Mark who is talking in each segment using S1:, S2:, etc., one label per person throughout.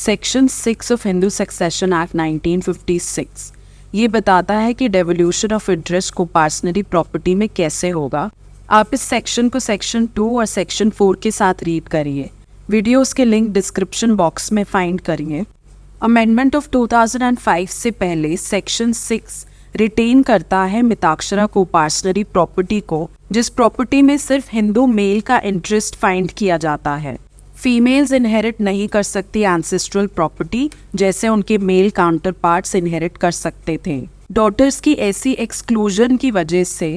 S1: Section 6 of Hindu succession act 1956 ये बताता है कि डेवोल्यूशन ऑफ इंटरेस्ट को पर्सनली प्रॉपर्टी में कैसे होगा। आप इस सेक्शन को सेक्शन 2 और सेक्शन 4 के साथ रीड करिए। वीडियोस के लिंक डिस्क्रिप्शन बॉक्स में फाइंड करिए। अमेंडमेंट ऑफ 2005 से पहले सेक्शन 6 रिटेन करता है मिताक्षरा को पर्सनली प्रॉपर्टी को, जिस प्रॉपर्टी में सिर्फ हिंदू मेल का इंटरेस्ट फाइंड किया जाता है। फीमेल्स इनहेरिट नहीं कर सकती एंसेस्ट्रल प्रॉपर्टी जैसे उनके मेल काउंटर पार्ट्स इनहेरिट कर सकते थे। डॉटर्स की ऐसी एक्सक्लूजन की वजह से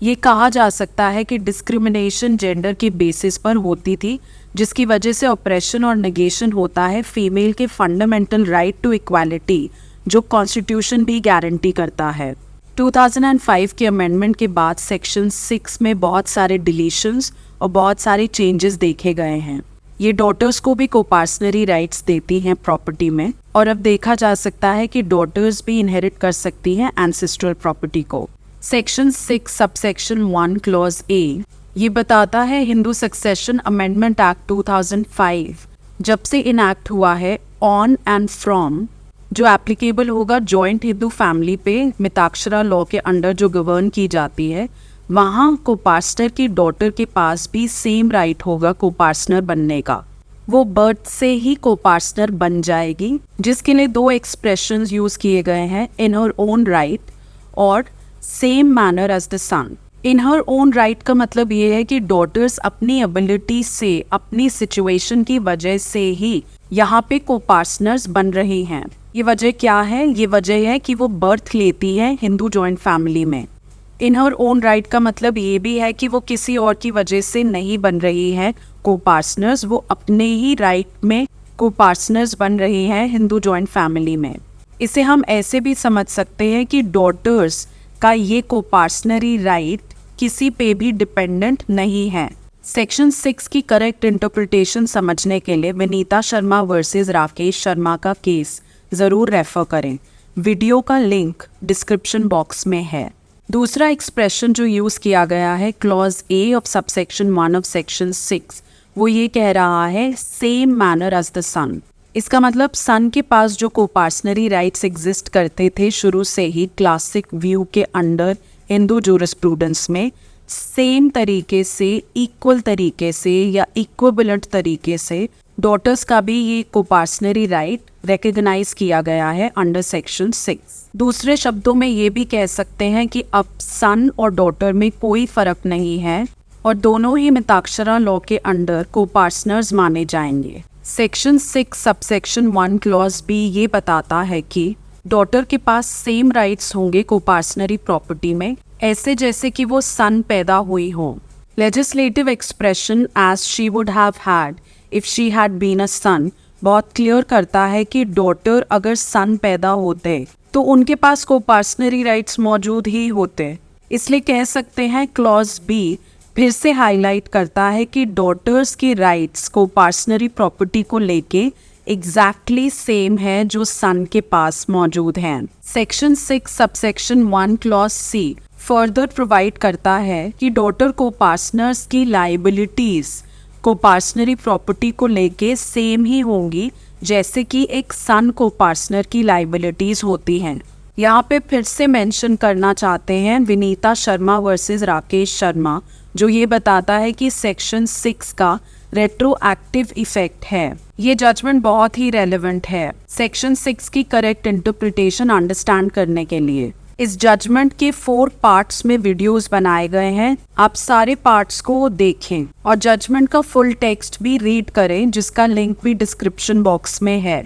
S1: ये कहा जा सकता है कि डिस्क्रिमिनेशन जेंडर के बेसिस पर होती थी, जिसकी वजह से ऑपरेशन और नेगेशन होता है फीमेल के फंडामेंटल राइट टू इक्वालिटी जो कॉन्स्टिट्यूशन भी गारंटी करता है। 2005 के अमेंडमेंट के बाद सेक्शन 6 में बहुत सारे डिलीशंस और बहुत सारे चेंजेस देखे गए हैं। ये डॉटर्स को भी कोपार्सनरी राइट्स देती हैं प्रॉपर्टी में, और अब देखा जा सकता है कि डॉटर्स भी इनहेरिट कर सकती हैं एंसेस्ट्रल प्रॉपर्टी को। सेक्शन 6 सबसेक्शन 1 क्लॉज ए ये बताता है हिंदू सक्सेशन अमेंडमेंट एक्ट 2005 जब से इनैक्ट हुआ है ऑन एंड फ्रॉम जो एप्लीकेबल होगा जॉइंट हिंदू फैमिली पे मिताक्षरा लॉ के अंडर जो गवर्न की जाती है, वहाँ कोपार्सनर की डॉटर के पास भी सेम राइट होगा कोपार्सनर बनने का। वो बर्थ से ही कोपार्सनर बन जाएगी, जिसके लिए 2 एक्सप्रेशंस यूज किए गए हैं, इन हर ओन राइट और same manner as the son. In her own right का मतलब ये है कि डॉटर्स अपनी एबिलिटी से, अपनी सिचुएशन की वजह से ही यहाँ पे कोपार्सनर्स बन रही हैं। ये वजह क्या है? ये वजह है कि वो बर्थ लेती है हिंदू जॉइंट फैमिली में। इन हर ओन राइट का मतलब ये भी है कि वो किसी और की वजह से नहीं बन रही है कोपार्सनर्स, वो अपने ही राइट में कोपार्सनर्स बन रही हैं हिंदू जॉइंट फैमिली में। इसे हम ऐसे भी समझ सकते हैं कि डॉटर्स का ये कोपार्सनरी राइट किसी पे भी डिपेंडेंट नहीं है। सेक्शन 6 की करेक्ट इंटरप्रिटेशन समझने के लिए विनीता शर्मा वर्सेस राकेश शर्मा का केस ज़रूर रेफर करें। वीडियो का लिंक डिस्क्रिप्शन बॉक्स में है। दूसरा एक्सप्रेशन जो यूज़ किया गया है clause A of subsection 1 of section 6, वो ये कह रहा है सेम मैनर एज द सन। इसका मतलब सन के पास जो कोपार्सनरी राइट्स एग्जिस्ट करते थे शुरू से ही क्लासिक व्यू के अंडर हिंदू जूरिस्प्रूडेंस में, सेम तरीके से, इक्वल तरीके से या इक्विवेलेंट तरीके से डॉटर्स का भी ये कोपार्सनरी राइट रिकॉग्नाइज किया गया है अंडर सेक्शन 6। दूसरे शब्दों में ये भी कह सकते हैं कि अब सन और डॉटर में कोई फर्क नहीं है और दोनों ही मिताक्षरा लॉ के अंडर कोपार्सनर्स माने जाएंगे। सेक्शन 6 सबसेक्शन 1 क्लॉज बी ये बताता है कि डॉटर के पास सेम राइट्स होंगे कोपार्सनरी प्रॉपर्टी में, ऐसे जैसे कि वो सन पैदा हुई हो। Legislative expression as she would have had if she had been a son बहुत क्लियर करता है कि डॉटर अगर सन पैदा होते तो उनके पास कोपार्सनरी राइट्स मौजूद ही होते। इसलिए कह सकते हैं क्लॉज बी फिर से हाईलाइट करता है कि डॉटर्स के राइट्स कोपार्सनरी प्रॉपर्टी को लेके एग्जैक्टली सेम है जो सन के पास मौजूद हैं। Section 6 subsection 1 clause C further provide करता है कि डॉटर कोपार्सनर्स की लाइबिलिटीज कोपार्सनरी प्रॉपर्टी को लेके सेम ही होंगी जैसे कि एक सन कोपार्सनर की लाइबिलिटीज होती हैं। यहाँ पे फिर से मेंशन करना चाहते हैं विनीता शर्मा वर्सेस राकेश शर्मा जो ये बताता है कि सेक्शन 6 का रेट्रोएक्टिव इफेक्ट है। ये जजमेंट बहुत ही रेलेवेंट है सेक्शन 6 की करेक्ट इंटरप्रिटेशन अंडरस्टैंड करने के लिए। इस जजमेंट के 4 पार्ट्स में वीडियोस बनाए गए हैं, आप सारे पार्ट्स को देखें और जजमेंट का फुल टेक्स्ट भी रीड करें जिसका लिंक भी डिस्क्रिप्शन बॉक्स में है।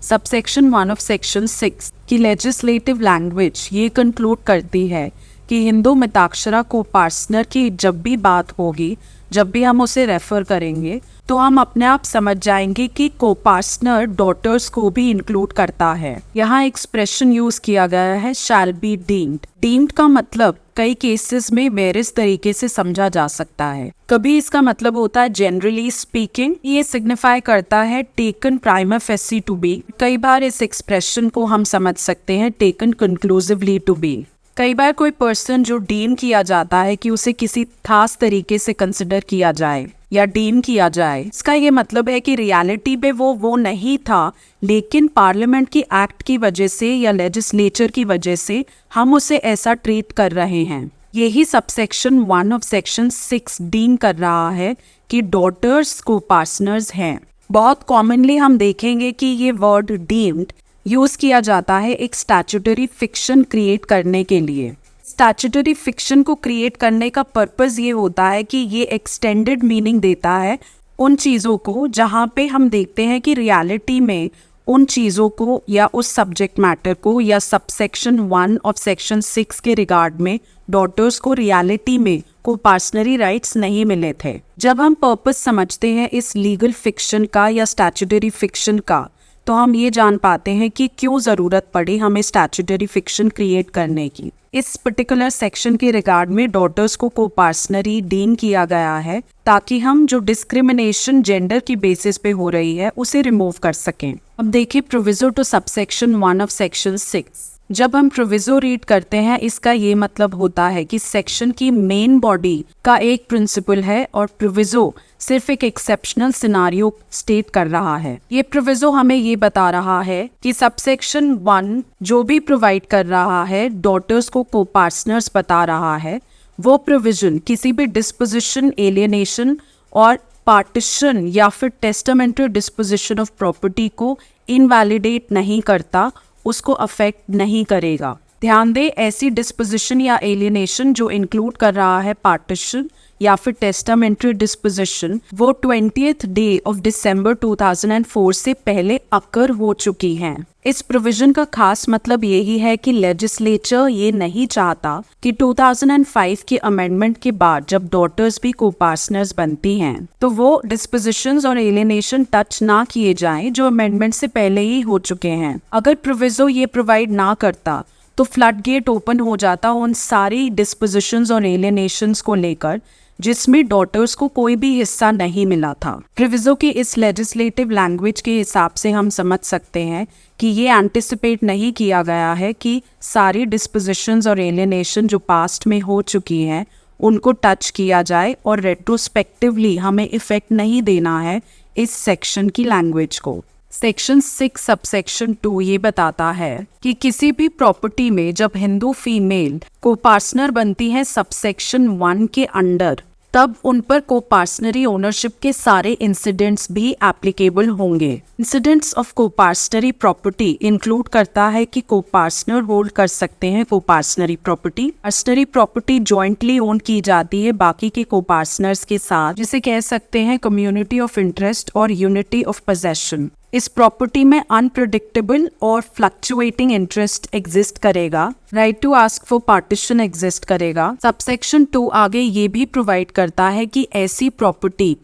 S1: सबसेक्शन 1 ऑफ सेक्शन 6 की लेजिस्लेटिव लैंग्वेज ये कंक्लूड करती है कि हिंदू मिताक्षरा कोपार्सनर की जब भी बात होगी, जब भी हम उसे रेफर करेंगे तो हम अपने आप समझ जाएंगे कि कोपार्सनर डॉटर्स को भी इंक्लूड करता है। यहाँ एक्सप्रेशन यूज किया गया है शैल बी डीम्ड। डीम्ड का मतलब कई केसेस में वेरियस तरीके से समझा जा सकता है। कभी इसका मतलब होता है जनरली स्पीकिंग, ये सिग्निफाई करता है taken prima facie to be. कई बार इस एक्सप्रेशन को हम समझ सकते हैं टेकन कंक्लूसिवली टू बी। कई बार कोई पर्सन जो डीम किया जाता है कि उसे किसी खास तरीके से कंसिडर किया जाए, या डीम किया जाए। इसका ये मतलब है कि रियलिटी में वो नहीं था, लेकिन पार्लियामेंट की एक्ट की वजह से या लेजिस्लेचर की वजह से हम उसे ऐसा ट्रीट कर रहे हैं। यही सबसेक्शन 1 ऑफ सेक्शन 6 डीम कर रहा है कि डॉटर्स को पार्टनर्स हैं। बहुत कॉमनली हम देखेंगे कि ये वर्ड डीम्ड यूज किया जाता है एक स्टैट्यूटरी फिक्शन क्रिएट करने के लिए। स्टैट्यूटरी फिक्शन को क्रिएट करने का पर्पस ये होता है कि ये एक्सटेंडेड मीनिंग देता है उन चीज़ों को जहाँ पे हम देखते हैं कि रियलिटी में उन चीज़ों को या उस सब्जेक्ट मैटर को या सबसेक्शन 1 ऑफ सेक्शन 6 के रिगार्ड में डॉटर्स को रियलिटी में को पर्सनली राइट्स नहीं मिले थे। जब हम पर्पस समझते हैं इस लीगल फिक्शन का या स्टैट्यूटरी फिक्शन का, तो हम ये जान पाते हैं कि क्यों ज़रूरत पड़ी हमें स्टैट्यूटरी फिक्शन क्रिएट करने की। इस पर्टिकुलर सेक्शन के रिगार्ड में डॉटर्स को कोपार्सनरी डीम किया गया है ताकि हम जो डिस्क्रिमिनेशन जेंडर की बेसिस पे हो रही है उसे रिमूव कर सकें। अब देखिए proviso to subsection 1 of section 6। जब हम प्रोविजो रीड करते हैं, इसका ये मतलब होता है कि सेक्शन की मेन बॉडी का एक प्रिंसिपल है और प्रोविजो सिर्फ एक एक्सेप्शनल सिनारियो स्टेट कर रहा है। ये प्रोविजो हमें ये बता रहा है कि सबसेक्शन 1 जो भी प्रोवाइड कर रहा है डॉटर्स को कोपार्टनर्स बता रहा है, वो प्रोविजन किसी भी डिस्पोजिशन, एलियनेशन और पार्टीशन या फिर टेस्टामेंटरी डिस्पोजिशन ऑफ प्रॉपर्टी को इनवैलिडेट नहीं करता, उसको अफेक्ट नहीं करेगा। ध्यान दें, ऐसी डिस्पोजिशन या एलियनेशन जो इंक्लूड कर रहा है पार्टीशन या फिर टेस्टामेंटरी डिस्पोजिशन, वो 20th डे ऑफ दिसंबर 2004 से पहले अकर हो चुकी हैं। इस प्रोविजन का खास मतलब यही है कि लेजिस्लेचर ये नहीं चाहता कि 2005 के अमेंडमेंट के बाद जब डॉटर्स भी कोपार्टनर्स बनती हैं तो वो डिस्पोजिशंस और एलियनेशन टच ना किए जाएं जो अमेंडमेंट से पहले ही हो चुके हैं। अगर प्रोविजो ये प्रोवाइड ना करता तो फ्लड गेट ओपन हो जाता उन सारी डिस्पोजिशंस और एलियनेशंस को लेकर जिसमें डॉटर्स को कोई भी हिस्सा नहीं मिला था। प्रोविजो की इस लेजिस्लेटिव लैंग्वेज के हिसाब से हम समझ सकते हैं कि ये एंटिसिपेट नहीं किया गया है कि सारी डिस्पोजिशंस और एलियनेशन जो पास्ट में हो चुकी हैं उनको टच किया जाए और रेट्रोस्पेक्टिवली हमें इफेक्ट नहीं देना है इस सेक्शन की लैंग्वेज को। सेक्शन 6 सबसेक्शन 2 ये बताता है कि किसी भी प्रॉपर्टी में जब हिंदू फीमेल को पार्टनर बनती है सबसेक्शन 1 के अंडर, तब उन पर कोपार्टनरी ओनरशिप के सारे इंसिडेंट्स भी एप्लीकेबल होंगे। इंसिडेंट्स ऑफ कोपार्टनरी प्रॉपर्टी इंक्लूड करता है कि कोपार्टनर होल्ड कर सकते हैं कोपार्टनरी प्रॉपर्टी। पर्सनरी प्रॉपर्टी जॉइंटली ओन की जाती है बाकी के कोपार्टनर्स के साथ, जिसे कह सकते हैं कम्युनिटी ऑफ इंटरेस्ट और यूनिटी ऑफ पोजेशन। इस प्रॉपर्टी में अनप्रेडिक्टेबल और फ्लक्चुएटिंग इंटरेस्ट एग्जिस्ट करेगा। Right to ask for partition exist करेगा। सबसेक्शन 2 आगे ये भी प्रोवाइड करता है कि ऐसी प्रॉपर्टी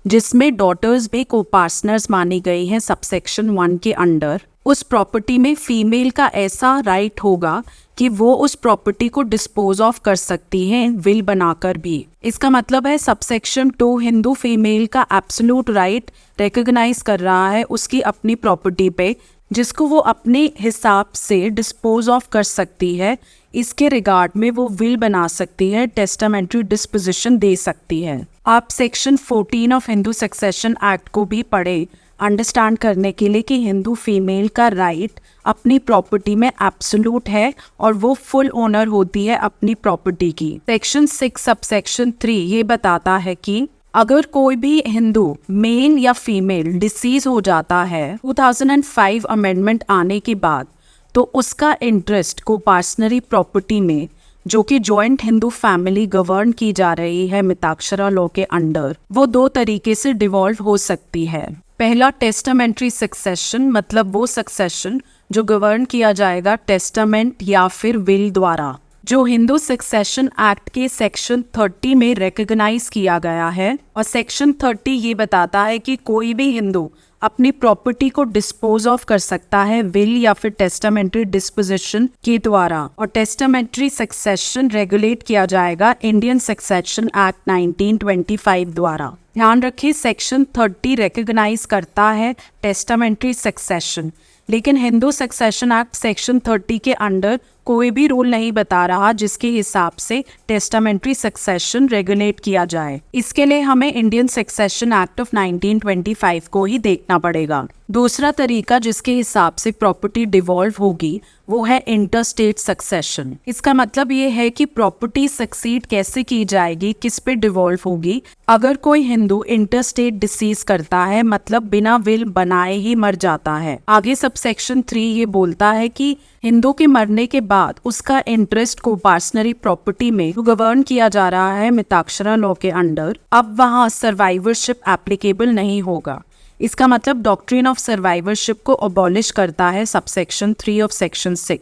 S1: जिसमें डॉटर्स भी कोपार्टनर्स मानी गई हैं सबसेक्शन 1 के अंडर, उस प्रॉपर्टी में फीमेल का ऐसा राइट होगा कि वो उस प्रॉपर्टी को डिस्पोज ऑफ कर सकती हैं विल बनाकर भी। इसका मतलब है सबसेक्शन 2 हिंदू फीमेल का एब्सोल्यूट राइट रिकॉग्नाइज कर रहा है उसकी अपनी प्रॉपर्टी पे, जिसको वो अपने हिसाब से डिस्पोज ऑफ कर सकती है। इसके रिगार्ड में वो विल बना सकती है, टेस्टामेंट्री डिस्पोजिशन दे सकती है। आप section 14 of Hindu succession act को भी पढ़े अंडरस्टैंड करने के लिए कि हिंदू फीमेल का राइट अपनी प्रॉपर्टी में एब्सोल्यूट है और वो फुल ओनर होती है अपनी प्रॉपर्टी की। सेक्शन 6 सबसेक्शन 3 ये बताता है कि अगर कोई भी हिंदू मेल या फीमेल डिसीज हो जाता है 2005 अमेंडमेंट आने के बाद, तो उसका इंटरेस्ट को पर्सनरी प्रॉपर्टी में जो कि जॉइंट हिंदू फैमिली गवर्न की जा रही है मिताक्षरा लॉ के अंडर, वो 2 तरीके से डिवॉल्व हो सकती है। पहला टेस्टामेंट्री सक्सेशन, मतलब वो सक्सेशन जो गवर्न किया जाएगा टेस्टामेंट या फिर विल द्वारा, जो हिंदू सक्सेशन एक्ट के सेक्शन 30 में रिकॉग्नाइज किया गया है। और सेक्शन 30 ये बताता है कि कोई भी हिंदू अपनी प्रॉपर्टी को डिस्पोज ऑफ कर सकता है विल या फिर टेस्टामेंट्री डिस्पोजिशन के द्वारा। और टेस्टामेंट्री सक्सेशन रेगुलेट किया जाएगा इंडियन सक्सेशन एक्ट 1925 द्वारा। ध्यान रखिए, सेक्शन 30 रिकॉग्नाइज करता है टेस्टामेंट्री सक्सेशन, लेकिन हिंदू सक्सेशन एक्ट सेक्शन 30 के अंडर कोई भी रूल नहीं बता रहा जिसके हिसाब से टेस्टामेंट्री सक्सेशन रेगुलेट किया जाए। इसके लिए हमें इंडियन सक्सेशन एक्ट ऑफ 1925 को ही देखना पड़ेगा। दूसरा तरीका जिसके हिसाब से प्रॉपर्टी डिवॉल्व होगी वो है इंटरस्टेट सक्सेशन। इसका मतलब ये है कि प्रॉपर्टी सक्सीड कैसे की जाएगी, किस पे डिवॉल्व होगी। अगर कोई हिंदू इंटरस्टेट डिसीज करता है, मतलब बिना विल बनाए ही मर जाता है। आगे सब सेक्शन 3 ये बोलता है कि हिंदू के मरने के बाद उसका इंटरेस्ट को पार्सनरी प्रॉपर्टी में गवर्न किया जा रहा है मिताक्षरा लॉ के अंडर। अब वहाँ सर्वाइवरशिप एप्लीकेबल नहीं होगा। इसका मतलब डॉक्ट्रिन ऑफ सर्वाइवरशिप को अबॉलिश करता है सबसेक्शन 3 ऑफ सेक्शन 6।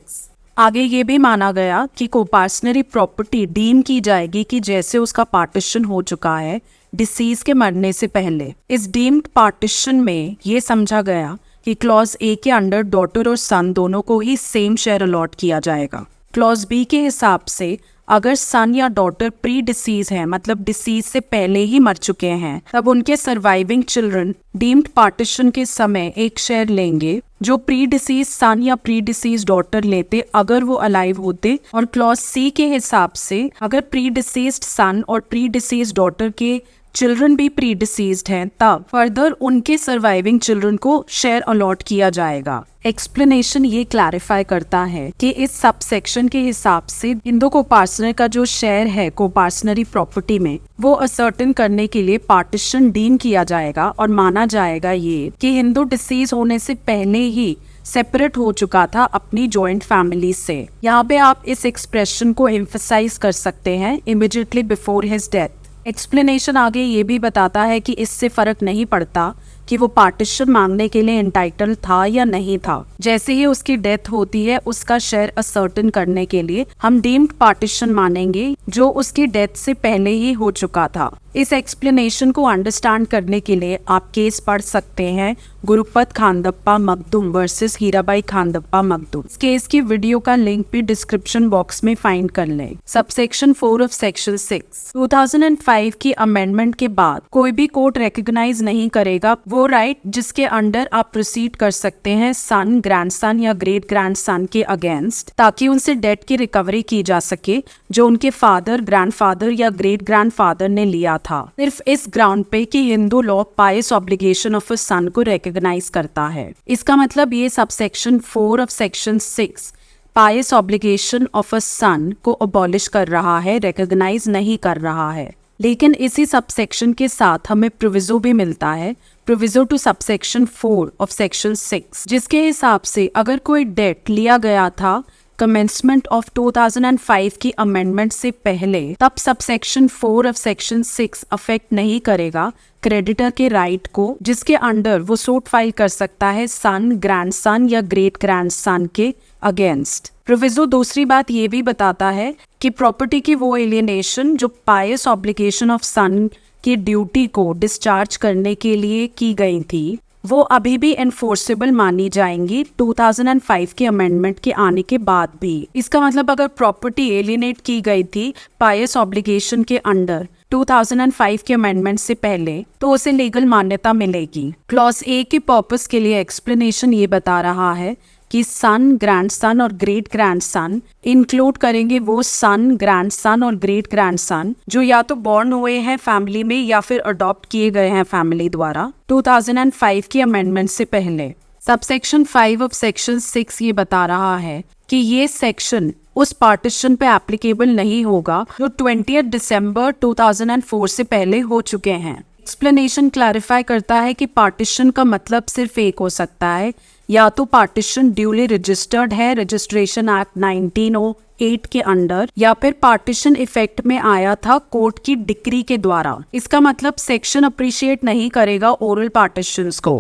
S1: आगे ये भी माना गया कि कोपार्सनरी प्रॉपर्टी डीम की जाएगी कि जैसे उसका पार्टीशन हो चुका है डिसीज के मरने से पहले। इस डीम्ड पार्टीशन में ये समझा गया कि क्लॉज ए के अंडर डॉटर और सन दोनों को ही सेम शेयर अलॉट किया जाएगा। क्लॉज बी के हिसाब से अगर सन या डॉटर प्री डिसीज है, मतलब डिसीज से पहले ही मर चुके हैं, तब उनके सर्वाइविंग चिल्ड्रन डीम्ड पार्टीशन के समय एक शेयर लेंगे जो प्री डिसीज सन या प्री डिसीज डॉटर लेते अगर वो अलाइव होते। और क्लॉज सी के हिसाब से अगर प्री डिसीज्ड सन और प्री डिसीज डॉटर के चिल्ड्रन भी प्री डिसीज्ड हैं, तब फर्दर उनके सर्वाइविंग चिल्ड्रन को शेयर अलॉट किया जाएगा। एक्सप्लेनेशन ये क्लैरिफाई करता है कि इस सब सेक्शन के हिसाब से हिंदू कोपार्सनर का जो शेयर है कोपार्सनरी प्रॉपर्टी में वो असर्टेन करने के लिए पार्टीशन डीम किया जाएगा और माना जाएगा ये कि हिंदू डिसीज होने से पहले ही सेपरेट हो चुका था अपनी जॉइंट फैमिली से। यहाँ पे आप इस एक्सप्रेशन को एम्फसाइज कर सकते हैं, immediately before his death. Explanation आगे ये भी बताता है कि इससे फर्क नहीं पड़ता कि वो पार्टीशन मांगने के लिए एंटाइटल था या नहीं था। जैसे ही उसकी डेथ होती है उसका शेयर असर्टेन करने के लिए हम डीम्ड पार्टीशन मानेंगे जो उसकी डेथ से पहले ही हो चुका था। इस एक्सप्लेनेशन को अंडरस्टैंड करने के लिए आप केस पढ़ सकते हैं गुरुपत खानदप्पा मखदूम वर्सेस हीराबाई खानदप्पा मखदूम। इस केस की वीडियो का लिंक भी डिस्क्रिप्शन बॉक्स में फाइंड कर लें। सबसेक्शन 4 ऑफ सेक्शन 6 2005 की अमेंडमेंट के बाद कोई भी कोर्ट रिकॉग्नाइज नहीं करेगा वो राइट जिसके अंडर आप प्रोसीड कर सकते हैं सन, ग्रैंडसन या ग्रेट ग्रैंडसन के अगेंस्ट, ताकि उनसे डेट की रिकवरी की जा सके जो उनके फादर, ग्रैंडफादर या ग्रेट ग्रैंडफादर ने लिया था। सिर्फ इस ग्राउंड पे कि Hindu law pious obligation of a son को रिकॉग्नाइज करता है। इसका मतलब ये subsection 4 of section 6 pious obligation of a son को अबॉलिश कर रहा है, रिकॉग्नाइज नहीं कर रहा है। लेकिन इसी सबसेक्शन के साथ हमें प्रोविजो भी मिलता है, proviso to subsection 4 of section 6, जिसके हिसाब से अगर कोई डेट लिया गया था कमेंसमेंट ऑफ 2005 की अमेंडमेंट से पहले, तब सबसेक्शन 4 ऑफ सेक्शन 6 अफेक्ट नहीं करेगा क्रेडिटर के राइट को, जिसके अंडर वो सूट फाइल कर सकता है सन, ग्रैंडसन या ग्रेट ग्रैंडसन के अगेंस्ट। प्रोविजो दूसरी बात ये भी बताता है कि प्रॉपर्टी की वो एलियनेशन जो पायस ऑब्लिगेशन ऑफ सन की ड्यूटी को डिस्चार्ज करने के लिए की गई थी वो अभी भी एनफोर्सेबल मानी जाएंगी 2005 के अमेंडमेंट के आने के बाद भी। इसका मतलब अगर प्रॉपर्टी एलियनेट की गई थी पायस ऑब्लिगेशन के अंडर 2005 के अमेंडमेंट से पहले तो उसे लीगल मान्यता मिलेगी। क्लॉज ए के पर्पस के लिए एक्सप्लेनेशन ये बता रहा है कि सन, ग्रैंडसन और ग्रेट ग्रैंडसन इंक्लूड करेंगे वो सन, ग्रैंडसन और ग्रेट ग्रैंडसन जो या तो बॉर्न हुए हैं फैमिली में या फिर अडॉप्ट किए गए हैं फैमिली द्वारा 2005 की अमेंडमेंट से पहले। सबसेक्शन 5 ऑफ सेक्शन 6 ये बता रहा है कि ये सेक्शन उस पार्टीशन पे एप्लीकेबल नहीं होगा जो 20 दिसंबर 2004 से पहले हो चुके हैं। एक्सप्लेनेशन क्लैरिफाई करता है कि पार्टीशन का मतलब सिर्फ एक हो सकता है, या तो पार्टीशन ड्यूली रजिस्टर्ड है रजिस्ट्रेशन एक्ट 1908 के अंडर, या फिर पार्टीशन इफेक्ट में आया था कोर्ट की डिक्री के द्वारा। इसका मतलब सेक्शन अप्रिशिएट नहीं करेगा ओरल पार्टीशंस को।